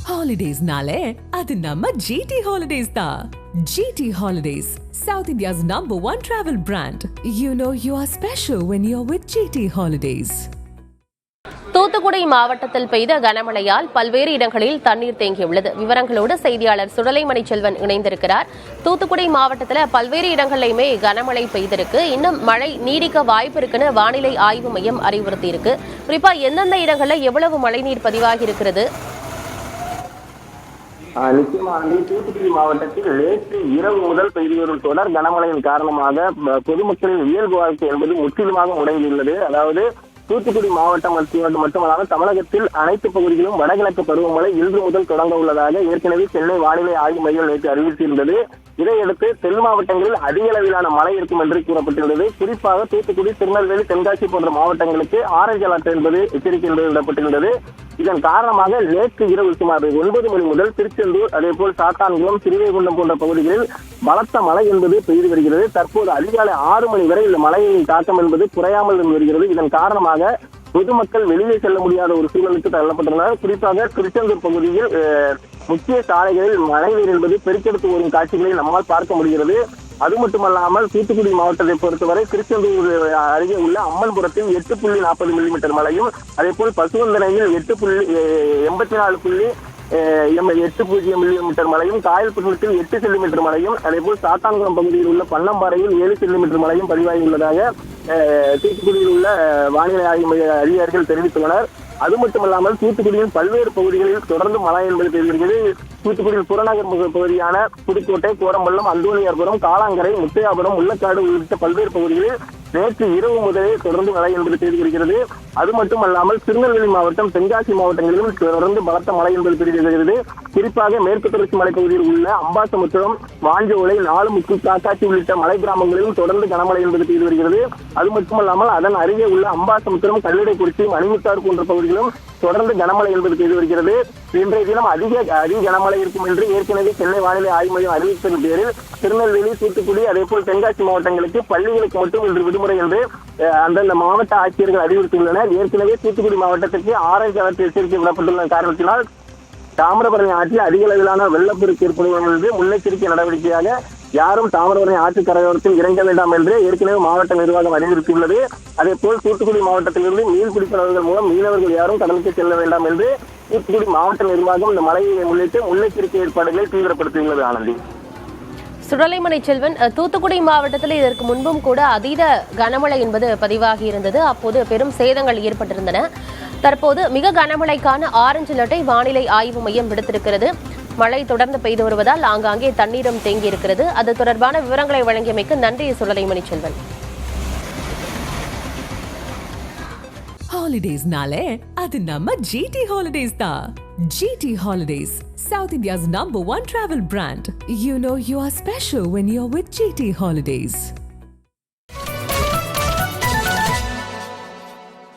Holidays-nale, adu namma GT Holidays da. GT Holidays, South India's #1 travel brand. You know you are special when you're with GT Holidays. Thoothukudi மாவட்டத்தில் பெய்த கனமழையால் பல்வேறு இடங்களில் தண்ணீர் தேங்கியுள்ளது. விவரங்களோடு செய்தியாளர் சுடலைமணி செல்வன் இணைந்திருக்கிறார். தூத்துக்குடி மாவட்டத்தில் பல்வேறு இடங்களிலுமே கனமழை பெய்திருக்கு. இன்னும் மழை நீடிக்க வாய்ப்பு இருக்குன்னு வானிலை ஆய்வு மையம் அறிவுறுத்தி இருக்கு. குறிப்பா எந்தெந்த இடங்களில் எவ்வளவு மழைநீர் பதிவாகி இருக்கிறது? நிச்சயமாக தூத்துக்குடி மாவட்டத்தில் நேற்று இரவு முதல் பெய்து வரும் தொடர் கனமழையின் காரணமாக பொதுமக்களின் இயல்பு வாழ்க்கை என்பது முற்றிலுமாக முடங்கியுள்ளது. அதாவது தூத்துக்குடி மாவட்டம் மட்டுமல்லாமல் தமிழகத்தில் அனைத்து பகுதிகளிலும் வடகிழக்கு பருவமழை இன்று முதல் தொடங்க உள்ளதாக ஏற்கனவே சென்னை வானிலை ஆய்வு மையம் நேற்று அறிவித்திருந்தது. இதையடுத்து தென் மாவட்டங்களில் அதிக அளவிலான மழை இருக்கும் என்று கூறப்பட்டுள்ளது. குறிப்பாக தூத்துக்குடி, திருநெல்வேலி, தென்காசி போன்ற மாவட்டங்களுக்கு ஆரஞ்சு அலர்ட் என்பது எச்சரிக்கை என்று விடப்பட்டிருந்தது. இதன் காரணமாக நேற்று இரவு சுமார் 9 மணி முதல் திருச்செந்தூர், அதேபோல் சாத்தான்குளம், சிறுவைகுண்டம் போன்ற பகுதிகளில் பலத்த மழை என்பது பெய்து வருகிறது. தற்போது அதிகாலை 6 மணி வரை இந்த மழையின் தாக்கம் என்பது குறையாமல் இருந்து வருகிறது. இதன் காரணமாக பொதுமக்கள் வெளியே செல்ல முடியாத ஒரு சூழலுக்கு தள்ளப்பட்டுள்ளனர். குறிப்பாக திருச்செந்தூர் பகுதியில் முக்கிய சாலைகளில் மழைநீர் என்பது பெருக்கெடுத்து வரும் காட்சிகளை நம்மால் பார்க்க முடிகிறது. அது மட்டுமல்லாமல் தூத்துக்குடி மாவட்டத்தை பொறுத்தவரை திருச்செந்தூர் அருகே உள்ள அம்மன்புரத்தில் 8.40 மில்லிமீட்டர் மழையும், அதே போல் பசுவந்தனையில் 8.80 மில்லிமீட்டர் மழையும், காயல்பட்டினத்தில் 8 சென்டிமீட்டர் மழையும், அதே போல் சாத்தான்குளம் பகுதியில் உள்ள பன்னம்பாறையில் 7 சென்டிமீட்டர் மழையும் பதிவாகியுள்ளதாக தூத்துக்குடியில் உள்ள வானிலை ஆய்வு மைய அதிகாரிகள் தெரிவித்துள்ளனர். அது மட்டுமல்லாமல் தூத்துக்குடியில் பல்வேறு பகுதிகளில் தொடர்ந்து மழை என்பது பெய்திருக்கிறது. தூத்துக்குடியில் புறநகர் பகுதியான புதுக்கோட்டை, கோரம்பள்ளம், அந்தோனியார்புரம், காலாங்கரை, முத்தையாபுரம், முள்ளக்காடு உள்ளிட்ட பல்வேறு பகுதிகளில் நேற்று இரவு முதலே தொடர்ந்து மழை என்பது பெய்து வருகிறது. அது மட்டுமல்லாமல் திருநெல்வேலி மாவட்டம், தென்காசி மாவட்டங்களிலும் தொடர்ந்து பலத்த மழை என்பது பெய்து வருகிறது. குறிப்பாக மேற்கு தொடர்ச்சி மலைப்பகுதியில் உள்ள அம்பாசமுத்திரம், வாஞ்சோலை, நாலுமுக்கு, காக்காட்சி உள்ளிட்ட மலை கிராமங்களிலும் தொடர்ந்து கனமழை என்பது பெய்து வருகிறது. அது மட்டுமல்லாமல் அதன் அருகே உள்ள அம்பாசமுத்திரம், கல்லிடைக்குறிச்சி, மணிமுத்தாறு போன்ற பகுதிகளும் தொடர்ந்து கனமழை என்பது பெய்து வருகிறது. இன்றைய தினம் அதிக கனமழை இருக்கும் என்று ஏற்கனவே சென்னை வானிலை ஆய்வு மையம் அறிவித்ததன் பேரில் திருநெல்வேலி, தூத்துக்குடி, அதே போல் தென்காசி மாவட்டங்களுக்கு பள்ளிகளுக்கு மட்டும் இன்று விடுமுறை என்று அந்தந்த மாவட்ட ஆட்சியர்கள் அறிவுறுத்தியுள்ளனர். ஏற்கனவே தூத்துக்குடி மாவட்டத்திற்கு ஆரஞ்சு அலர்ட் எச்சரிக்கை விடப்பட்டுள்ள காரணத்தினால் தாமிரபரணி ஆற்றில் அதிக அளவிலான வெள்ளப்பெருக்கு ஏற்படுவது என்று முன்னெச்சரிக்கை நடவடிக்கையாக யாரும் தாமிரபரணி ஆற்று கரையோரத்தில் இறங்க வேண்டாம் என்று ஏற்கனவே மாவட்ட நிர்வாகம் அறிவுறுத்தியுள்ளது. அதே போல் தூத்துக்குடி மாவட்டத்திலிருந்து மீன் பிடிப்பவர்கள் மூலம் மீனவர்கள் யாரும் கடலுக்கு செல்ல வேண்டாம் என்று தூத்துக்குடி மாவட்ட நிர்வாகம் இந்த மழையை முன்னிட்டு முன்னெச்சரிக்கை ஏற்பாடுகளை தீவிரப்படுத்தியுள்ளது. ஆனந்தி. சுடலைமணி செல்வன், தூத்துக்குடி மாவட்டத்தில் இதற்கு முன்பும் கூட அதீத கனமழை என்பது பதிவாகி இருந்தது. அப்போது பெரும் சேதங்கள் ஏற்பட்டிருந்தன. தற்போது மிக கனமழைக்கான ஆரஞ்சு அலர்ட்டை வானிலை ஆய்வு மையம் விடுத்திருக்கிறது. மழை தொடர்ந்து பெய்து வருவதால் ஆங்காங்கே தண்ணீரும் தேங்கி இருக்கிறது. அது தொடர்பான விவரங்களை வழங்கியமைக்கு நன்றி Sudalaimani Selvan. Holidays-nale, adu namma GT Holidays da. GT Holidays, South India's #1 travel brand. You know you are special when you're with GT Holidays.